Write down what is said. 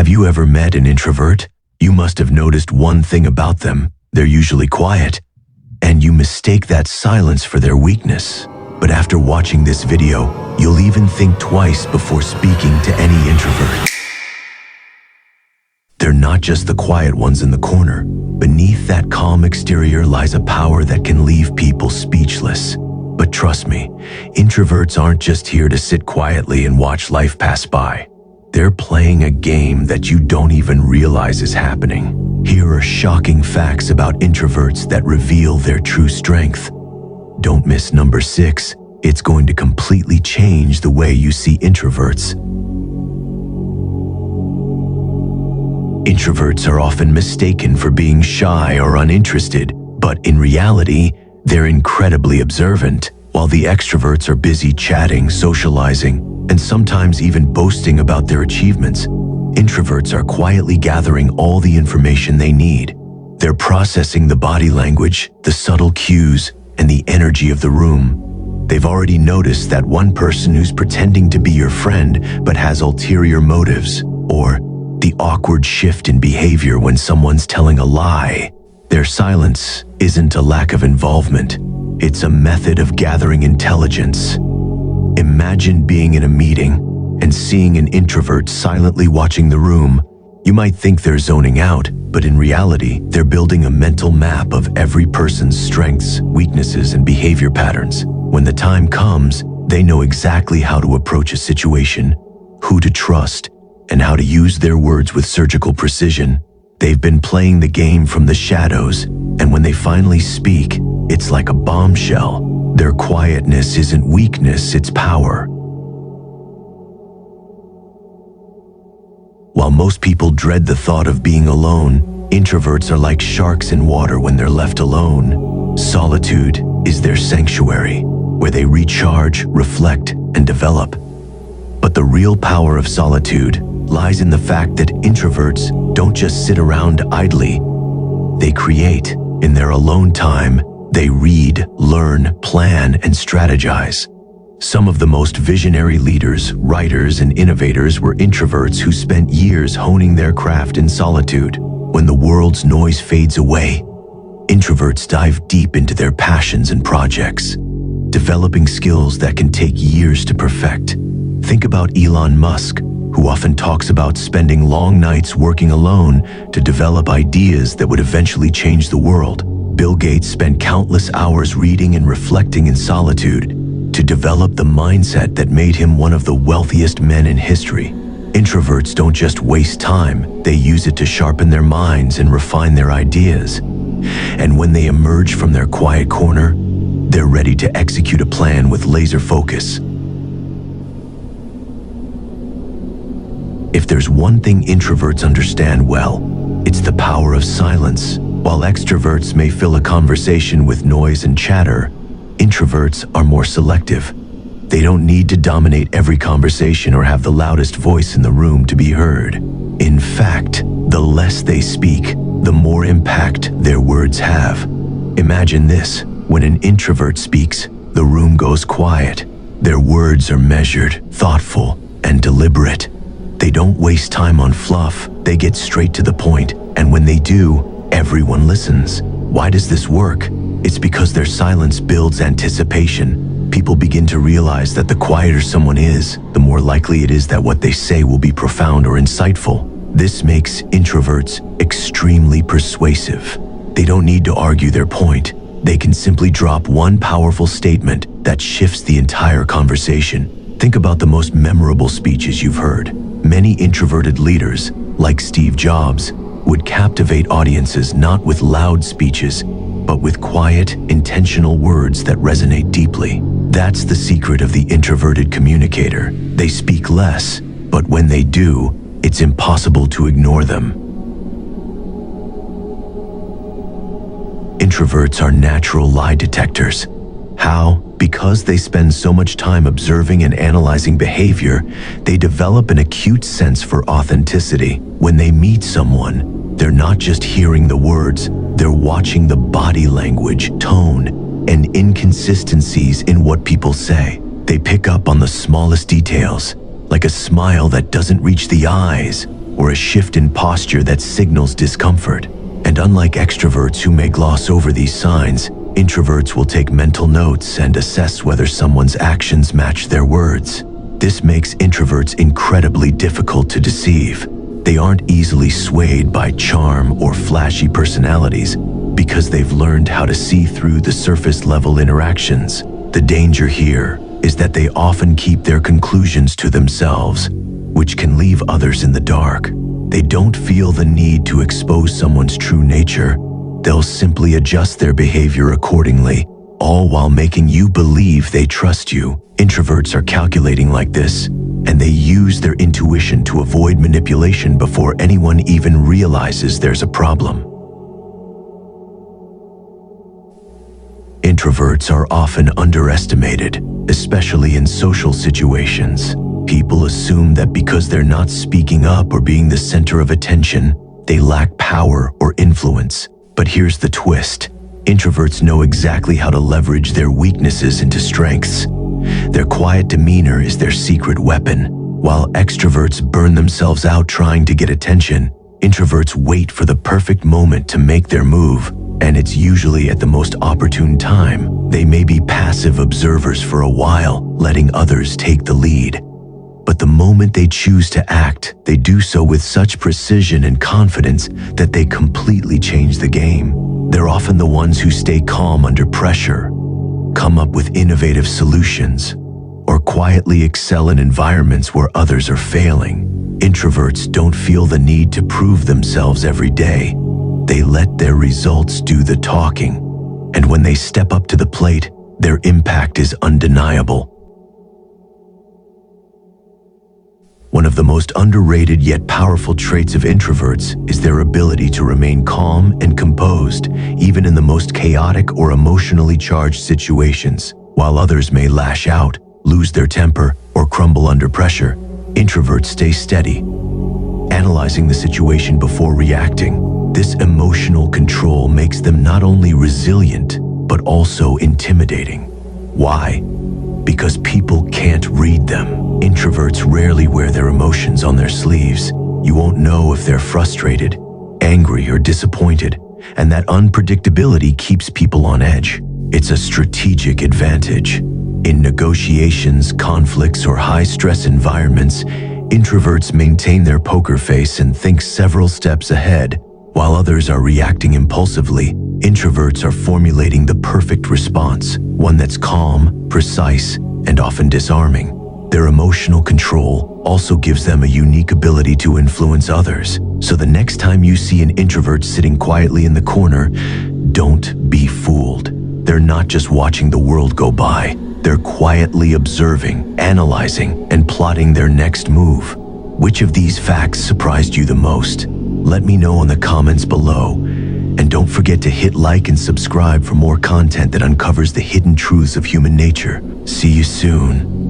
Have you ever met an introvert? You must have noticed one thing about them. They're usually quiet, and you mistake that silence for their weakness. But after watching this video, you'll even think twice before speaking to any introvert. They're not just the quiet ones in the corner. Beneath that calm exterior lies a power that can leave people speechless. But trust me, introverts aren't just here to sit quietly and watch life pass by. They're playing a game that you don't even realize is happening. Here are shocking facts about introverts that reveal their true strength. Don't miss number 6. It's going to completely change the way you see introverts. Introverts are often mistaken for being shy or uninterested, but in reality, they're incredibly observant. While the extroverts are busy chatting, socializing, and sometimes even boasting about their achievements, introverts are quietly gathering all the information they need. They're processing the body language, the subtle cues, and the energy of the room. They've already noticed that one person who's pretending to be your friend but has ulterior motives, or the awkward shift in behavior when someone's telling a lie. Their silence isn't a lack of involvement. It's a method of gathering intelligence. Imagine being in a meeting and seeing an introvert silently watching the room. You might think they're zoning out, but in reality, they're building a mental map of every person's strengths, weaknesses, and behavior patterns. When the time comes, they know exactly how to approach a situation, who to trust, and how to use their words with surgical precision. They've been playing the game from the shadows, and when they finally speak, it's like a bombshell. Their quietness isn't weakness, it's power. While most people dread the thought of being alone, introverts are like sharks in water when they're left alone. Solitude is their sanctuary, where they recharge, reflect, and develop. But the real power of solitude lies in the fact that introverts don't just sit around idly. They create. In their alone time, they read, learn, plan, and strategize. Some of the most visionary leaders, writers, and innovators were introverts who spent years honing their craft in solitude. When the world's noise fades away, introverts dive deep into their passions and projects, developing skills that can take years to perfect. Think about Elon Musk, who often talks about spending long nights working alone to develop ideas that would eventually change the world. Bill Gates spent countless hours reading and reflecting in solitude to develop the mindset that made him one of the wealthiest men in history. Introverts don't just waste time, they use it to sharpen their minds and refine their ideas. And when they emerge from their quiet corner, they're ready to execute a plan with laser focus. If there's one thing introverts understand well, it's the power of silence. While extroverts may fill a conversation with noise and chatter, introverts are more selective. They don't need to dominate every conversation or have the loudest voice in the room to be heard. In fact, the less they speak, the more impact their words have. Imagine this: when an introvert speaks, the room goes quiet. Their words are measured, thoughtful, and deliberate. They don't waste time on fluff, they get straight to the point, and when they do, everyone listens. Why does this work? It's because their silence builds anticipation. People begin to realize that the quieter someone is, the more likely it is that what they say will be profound or insightful. This makes introverts extremely persuasive. They don't need to argue their point. They can simply drop one powerful statement that shifts the entire conversation. Think about the most memorable speeches you've heard. Many introverted leaders, like Steve Jobs, would captivate audiences not with loud speeches, but with quiet, intentional words that resonate deeply. That's the secret of the introverted communicator. They speak less, but when they do, it's impossible to ignore them. Introverts are natural lie detectors. How? Because they spend so much time observing and analyzing behavior, they develop an acute sense for authenticity. When they meet someone, they're not just hearing the words, they're watching the body language, tone, and inconsistencies in what people say. They pick up on the smallest details, like a smile that doesn't reach the eyes, or a shift in posture that signals discomfort. And unlike extroverts who may gloss over these signs, introverts will take mental notes and assess whether someone's actions match their words. This makes introverts incredibly difficult to deceive. They aren't easily swayed by charm or flashy personalities because they've learned how to see through the surface-level interactions. The danger here is that they often keep their conclusions to themselves, which can leave others in the dark. They don't feel the need to expose someone's true nature. They'll simply adjust their behavior accordingly, all while making you believe they trust you. Introverts are calculating like this, and they use their intuition to avoid manipulation before anyone even realizes there's a problem. Introverts are often underestimated, especially in social situations. People assume that because they're not speaking up or being the center of attention, they lack power or influence. But here's the twist. Introverts know exactly how to leverage their weaknesses into strengths. Their quiet demeanor is their secret weapon. While extroverts burn themselves out trying to get attention, introverts wait for the perfect moment to make their move, and it's usually at the most opportune time. They may be passive observers for a while, letting others take the lead. But the moment they choose to act, they do so with such precision and confidence that they completely change the game. They're often the ones who stay calm under pressure, come up with innovative solutions, or quietly excel in environments where others are failing. Introverts don't feel the need to prove themselves every day. They let their results do the talking, and when they step up to the plate, their impact is undeniable. One of the most underrated yet powerful traits of introverts is their ability to remain calm and composed, even in the most chaotic or emotionally charged situations. While others may lash out, lose their temper, or crumble under pressure, introverts stay steady, analyzing the situation before reacting. This emotional control makes them not only resilient, but also intimidating. Why? Because people can't read them. Introverts rarely wear their emotions on their sleeves. You won't know if they're frustrated, angry, or disappointed, and that unpredictability keeps people on edge. It's a strategic advantage. In negotiations, conflicts, or high-stress environments, introverts maintain their poker face and think several steps ahead. While others are reacting impulsively, introverts are formulating the perfect response, one that's calm, precise, and often disarming. Their emotional control also gives them a unique ability to influence others. So the next time you see an introvert sitting quietly in the corner, don't be fooled. They're not just watching the world go by. They're quietly observing, analyzing, and plotting their next move. Which of these facts surprised you the most? Let me know in the comments below. And don't forget to hit like and subscribe for more content that uncovers the hidden truths of human nature. See you soon.